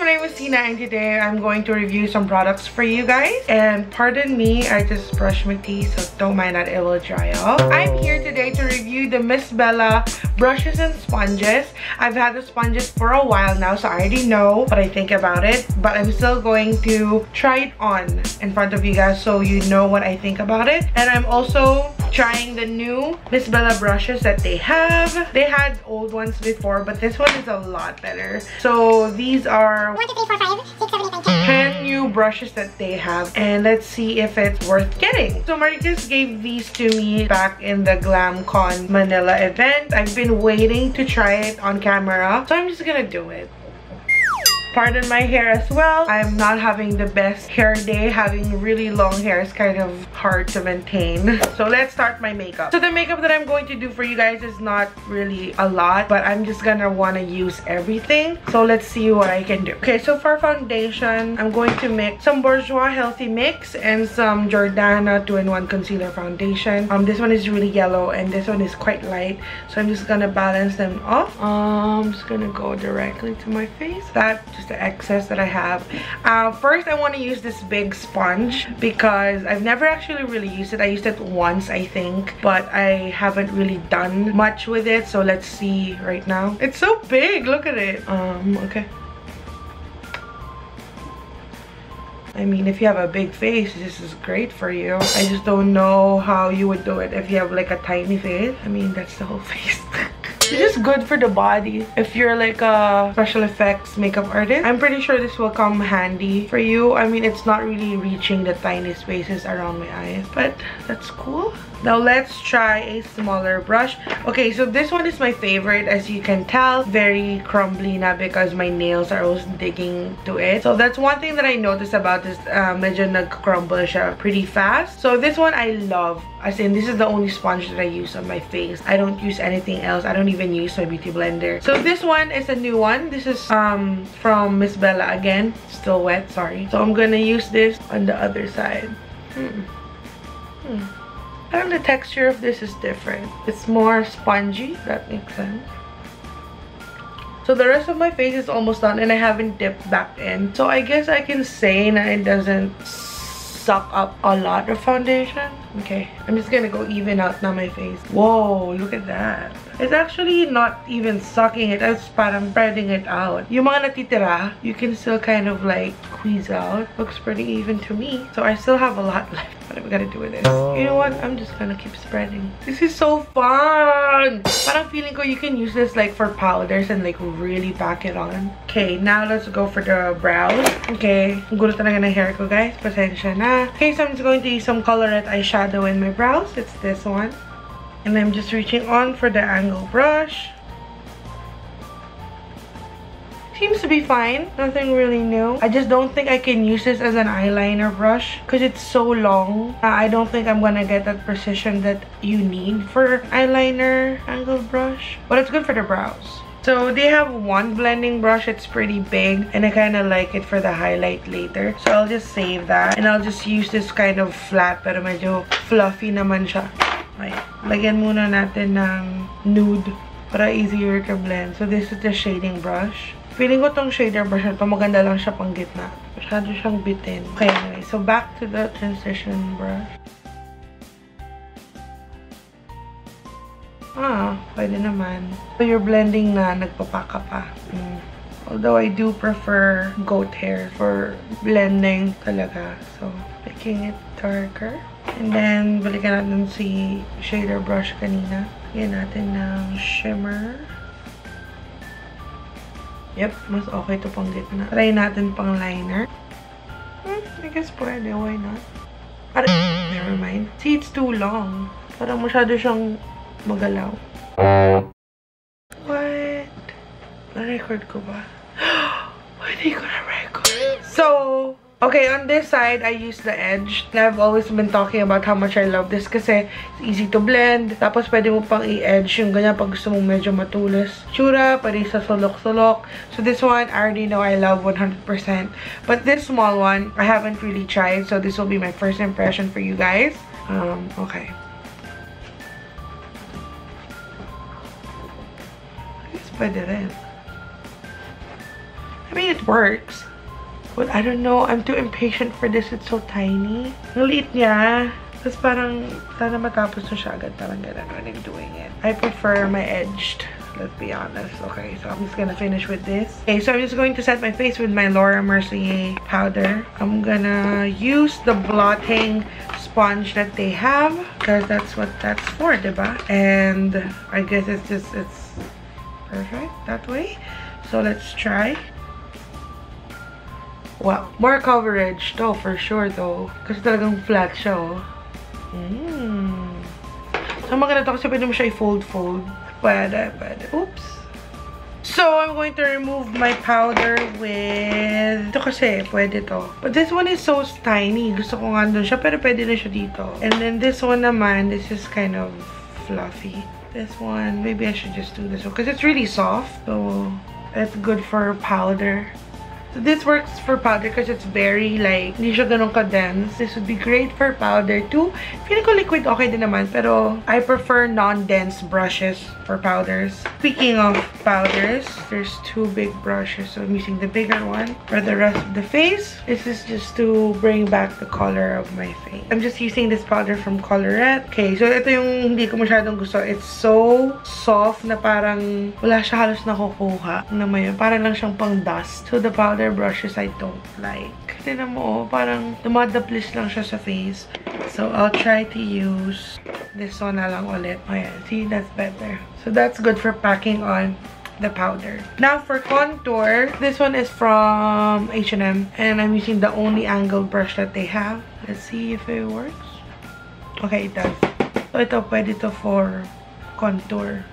my name is Teena and today I'm going to review some products for you guys. And pardon me, I just brushed my teeth, so don't mind that, it will dry off. I'm here today to review the MissBellaPh brushes and sponges. I've had the sponges for a while now, so I already know what I think about it, but I'm still going to try it on in front of you guys so you know what I think about it. And I'm also trying the new MissBellaPh brushes that they have. They had old ones before, but this one is a lot better. So these are 1, 2, 3, 4, 5, 6, 7, 8, 9, 10 new brushes that they have, and let's see if it's worth getting. So Marcus gave these to me back in the GlamCon Manila event. I've been waiting to try it on camera, so I'm just gonna do it. Pardon my hair as well. I'm not having the best hair day. Having really long hair is kind of hard to maintain. So let's start my makeup. So the makeup that I'm going to do for you guys is not really a lot, but I'm just gonna want to use everything. So let's see what I can do. Okay, so for foundation, I'm going to mix some Bourjois Healthy Mix and some Jordana 2-in-1 Concealer Foundation. This one is really yellow and this one is quite light. So I'm just gonna balance them off. I'm just gonna go directly to my face. That's just the excess that I have. First, I want to use this big sponge because I've never actually really used it. I used it once, I think, but I haven't really done much with it. So let's see right now. It's so big, look at it. Okay. I mean, if you have a big face, this is great for you. I just don't know how you would do it if you have like a tiny face. I mean, that's the whole face. It's just good for the body if you're like a special effects makeup artist. I'm pretty sure this will come handy for you. I mean, it's not really reaching the tiny spaces around my eyes, but that's cool. Now let's try a smaller brush. Okay, so this one is my favorite, as you can tell. Very crumbly na because my nails are always digging to it. So that's one thing that I noticed about this. Medyo nag-crumble siya pretty fast. So this one I love. As in, this is the only sponge that I use on my face. I don't use anything else. I don't even use my beauty blender. So this one is a new one. This is from MissBellaPh again. Still wet, sorry. So I'm gonna use this on the other side. I don't know, the texture of this is different. It's more spongy, that makes sense. So the rest of my face is almost done and I haven't dipped back in. So I guess I can say that it doesn't suck up a lot of foundation. Okay, I'm just gonna go even out now my face. Whoa, look at that. It's actually not even sucking it, it's parang spreading it out. Yung mga natitira, you can still kind of like squeeze out. Looks pretty even to me. So I still have a lot left. What am I gonna do with this? You know what? I'm just gonna keep spreading. This is so fun! Parang feeling ko you can use this like for powders and like really pack it on. Okay, now let's go for the brows. Okay, ang gulo talaga ng hair ko, guys. Pasensya na. Okay, so I'm just going to use some colorette eyeshadow in my brows. It's this one. And I'm just reaching on for the angle brush. Seems to be fine. Nothing really new. I just don't think I can use this as an eyeliner brush because it's so long. I don't think I'm gonna get that precision that you need for eyeliner angle brush. But it's good for the brows. So they have one blending brush. It's pretty big and I kind of like it for the highlight later. So I'll just save that and I'll just use this kind of flat pero medyo fluffy naman siya. Okay. Lagyan muna natin ng nude para easier to blend. So this is the shading brush. Feeling ko tong shader brush na to maganda lang siya pang gitna. Masyado siyang bitin. Okay, anyway. So back to the transition brush. Pwede naman. So you're blending na, nagpapaka pa. Although I do prefer goat hair for blending talaga. So making it darker. And then, balikan natin si shader brush kanina. Lagyan natin ng shimmer. Yep, mas okay to pang gitna. Try natin pang liner. I guess pwede, why not? Never mind. See, it's too long. Parang masyado siyang magalaw. What? Na-record ko ba? Hindi ko na-record. So, okay, on this side, I use the edge. I've always been talking about how much I love this kasi it's easy to blend. Tapos pwede mo pang i-edge yung ganyan pag gusto mong medyo matulis. Tsura, pwede sa sulok-sulok. So this one, I already know I love 100%. But this small one, I haven't really tried. So this will be my first impression for you guys. Okay. I guess pwede rin. I mean, it works. But I don't know, I'm too impatient for this. It's so tiny. Ang liit niya. Tapos parang, sana matapos na siya agad. Parang ganun when I'm doing it. I prefer my edged. Let's be honest. Okay, so I'm just gonna finish with this. Okay, so I'm just going to set my face with my Laura Mercier powder. I'm gonna use the blotting sponge that they have. Because that's what that's for, diba? And I guess it's perfect that way. So let's try. Wow, more coverage though, for sure though. Kasi talagang flat siya, oh. So maganda to kasi pwede mo siya i-fold-fold. Pwede. Oops. So I'm going to remove my powder with... Ito kasi, pwede to. But this one is so tiny. Gusto ko nga doon siya, pero pwede na siya dito. And then this one naman, this is kind of fluffy. This one, maybe I should just do this one. Because it's really soft. So, it's good for powder. So this works for powder because it's very like, hindi siya ganun ka-dense. This would be great for powder too. Feeling ko liquid okay din naman, pero I prefer non-dense brushes for powders. Speaking of powders, there's two big brushes. So I'm using the bigger one for the rest of the face. This is just to bring back the color of my face. I'm just using this powder from Colorette. Okay, so ito yung hindi ko masyadong gusto. It's so soft na parang wala siya halos nakukuha. Ano naman yun? Parang lang siyang pang dust. So the powder brushes I don't like. Tignan mo, parang dumadaplis lang siya sa face. So I'll try to use this one na lang ulit. Ayan, see, that's better. So that's good for packing on the powder. Now for contour, this one is from H&M and I'm using the only angled brush that they have. Let's see if it works. Okay, it does. So ito, pwede to for contour.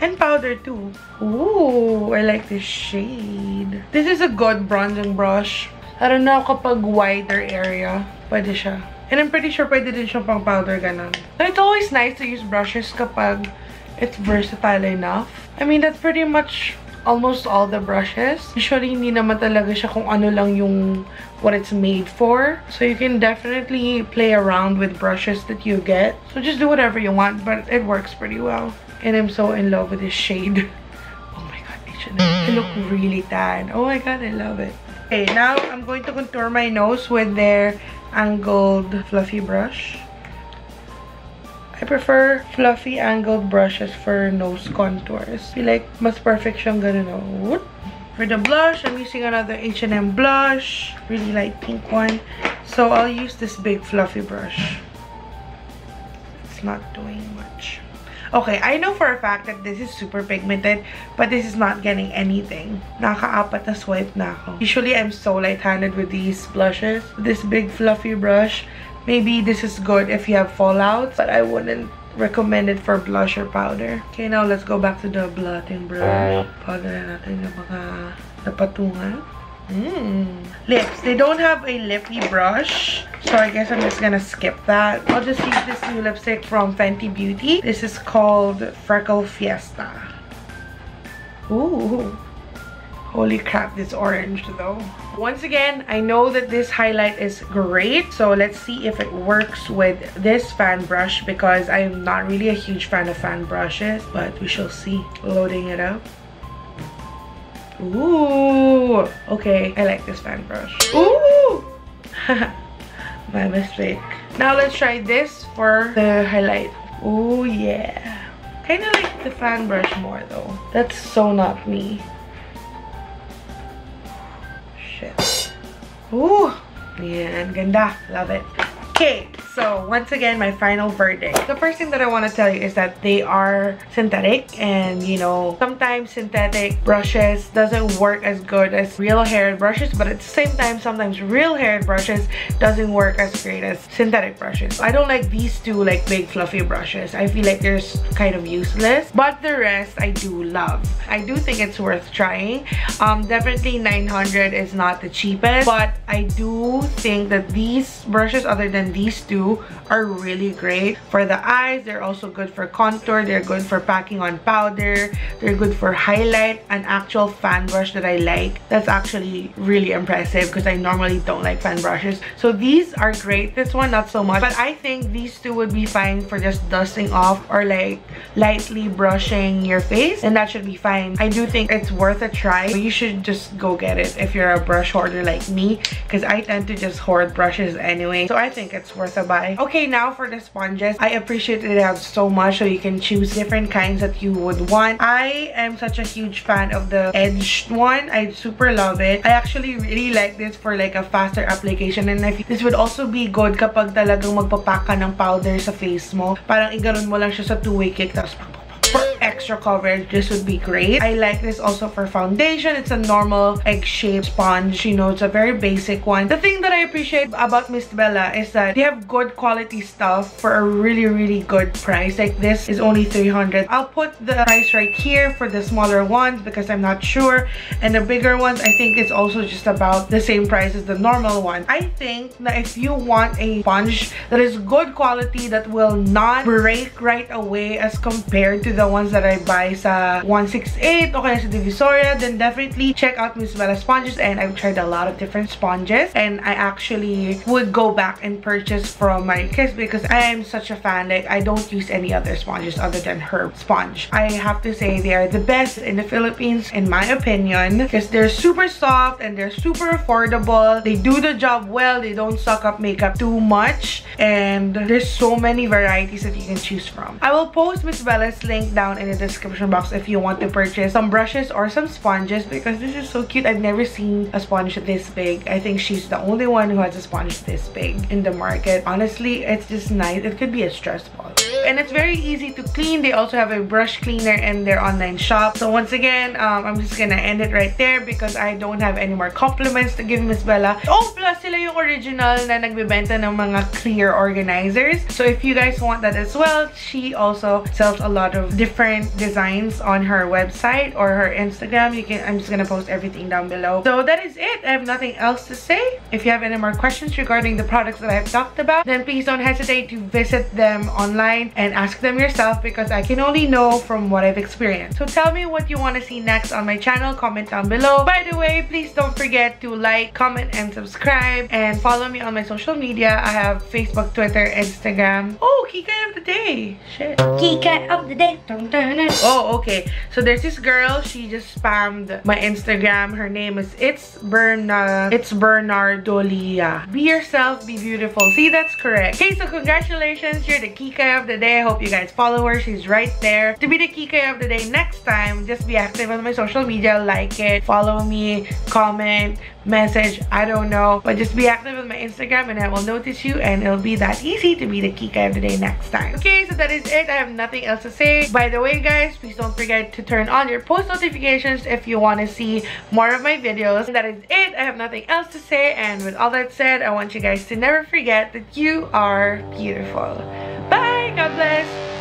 And powder too. Ooh, I like this shade. This is a good bronzing brush. I don't know kapag wider area, pwede siya. And I'm pretty sure pwede din siya pang powder ganun. So it's always nice to use brushes kapag it's versatile enough. I mean, that's pretty much almost all the brushes. Usually, hindi naman talaga siya kung ano lang yung what it's made for. So you can definitely play around with brushes that you get. So just do whatever you want, but it works pretty well. And I'm so in love with this shade. Oh my god, H&M. They look really tan. Oh my god, I love it. Okay, now I'm going to contour my nose with their angled fluffy brush. I prefer fluffy angled brushes for nose contours. I feel like mas perfect siyang ganun. Oh. For the blush, I'm using another H&M blush. Really light pink one. So I'll use this big fluffy brush. It's not doing much. Okay, I know for a fact that this is super pigmented, but this is not getting anything. Nakaapat na swipe na ako. Usually, I'm so light-handed with these blushes. This big fluffy brush, maybe this is good if you have fallouts, but I wouldn't recommend it for blush or powder. Okay, now let's go back to the blotting brush. Powder na natin yung mga napatungan. Lips. They don't have a lippy brush, so I guess I'm just gonna skip that. I'll just use this new lipstick from Fenty Beauty. This is called Freckle Fiesta. Ooh. Holy crap, this orange though. Once again, I know that this highlight is great, so let's see if it works with this fan brush because I'm not really a huge fan of fan brushes, but we shall see. Loading it up. Ooh, okay, I like this fan brush. Ooh, my mistake. Now let's try this for the highlight. Ooh, yeah. Kind of like the fan brush more though. That's so not me. Shit. Ooh, yeah, ganda. Love it. Okay, so once again, my final verdict. The first thing that I want to tell you is that they are synthetic, and you know, sometimes synthetic brushes doesn't work as good as real haired brushes, but at the same time, sometimes real haired brushes doesn't work as great as synthetic brushes. I don't like these two like big fluffy brushes. I feel like they're kind of useless, but the rest I do love. I do think it's worth trying. Definitely 900 is not the cheapest, but I do think that these brushes, other than these two, two are really great for the eyes. They're also good for contour. They're good for packing on powder. They're good for highlight. An actual fan brush that I like. That's actually really impressive because I normally don't like fan brushes. So these are great. This one not so much, but I think these two would be fine for just dusting off or like lightly brushing your face, and that should be fine. I do think it's worth a try. You should just go get it if you're a brush hoarder like me, because I tend to just hoard brushes anyway, so I think it's worth a buy. Okay, now for the sponges. I appreciate that they have so much, so you can choose different kinds that you would want. I am such a huge fan of the edged one. I super love it. I actually really like this for like a faster application, and I think this would also be good kapag talagang magpapack ka ng powder sa face mo. Parang iganon mo lang siya sa two-way kick, tapos for extra coverage, this would be great. I like this also for foundation. It's a normal egg-shaped sponge. You know, it's a very basic one. The thing that I appreciate about MissBella is that they have good quality stuff for a really good price. Like this is only 300. I'll put the price right here for the smaller ones because I'm not sure. And the bigger ones, I think it's also just about the same price as the normal one. I think that if you want a sponge that is good quality, that will not break right away as compared to the ones that I buy sa 168 o kaya sa Divisoria, then definitely check out MissBella sponges. And I've tried a lot of different sponges, and I actually would go back and purchase from Marikiss because I am such a fan. Like, I don't use any other sponges other than her sponge. I have to say they are the best in the Philippines in my opinion, because they're super soft and they're super affordable. They do the job well. They don't suck up makeup too much, and there's so many varieties that you can choose from. I will post MissBella's link down in the description box if you want to purchase some brushes or some sponges, because this is so cute. I've never seen a sponge this big. I think she's the only one who has a sponge this big in the market. Honestly, it's just nice. It could be a stress ball, and it's very easy to clean. They also have a brush cleaner in their online shop. So once again, I'm just gonna end it right there because I don't have any more compliments to give MissBella. Oh, plus sila yung original na nagbebenta ng mga clear organizers. So if you guys want that as well, she also sells a lot of different designs on her website or her Instagram. I'm just gonna post everything down below. So that is it. I have nothing else to say. If you have any more questions regarding the products that I've talked about, then please don't hesitate to visit them online and ask them yourself, because I can only know from what I've experienced. So tell me what you want to see next on my channel. Comment down below. By the way, please don't forget to like, comment, and subscribe, and follow me on my social media. I have Facebook, Twitter, Instagram. Oh, Kikay of the day. Shit. Kikay of the day. Oh, okay. So there's this girl. She just spammed my Instagram. Her name is It's Bernardolia. Be yourself, be beautiful. See, that's correct. Okay, so congratulations. You're the Kikay of the day. I hope you guys follow her. She's right there. To be the Kikay of the day next time, just be active on my social media. Like it, follow me, comment, message, I don't know, but just be active on my Instagram and I will notice you, and it'll be that easy to be the Kikay of the day next time. Okay, so that is it. I have nothing else to say. By the way, guys, please don't forget to turn on your post notifications if you want to see more of my videos. And that is it. I have nothing else to say, and with all that said, I want you guys to never forget that you are beautiful. Bye. God bless.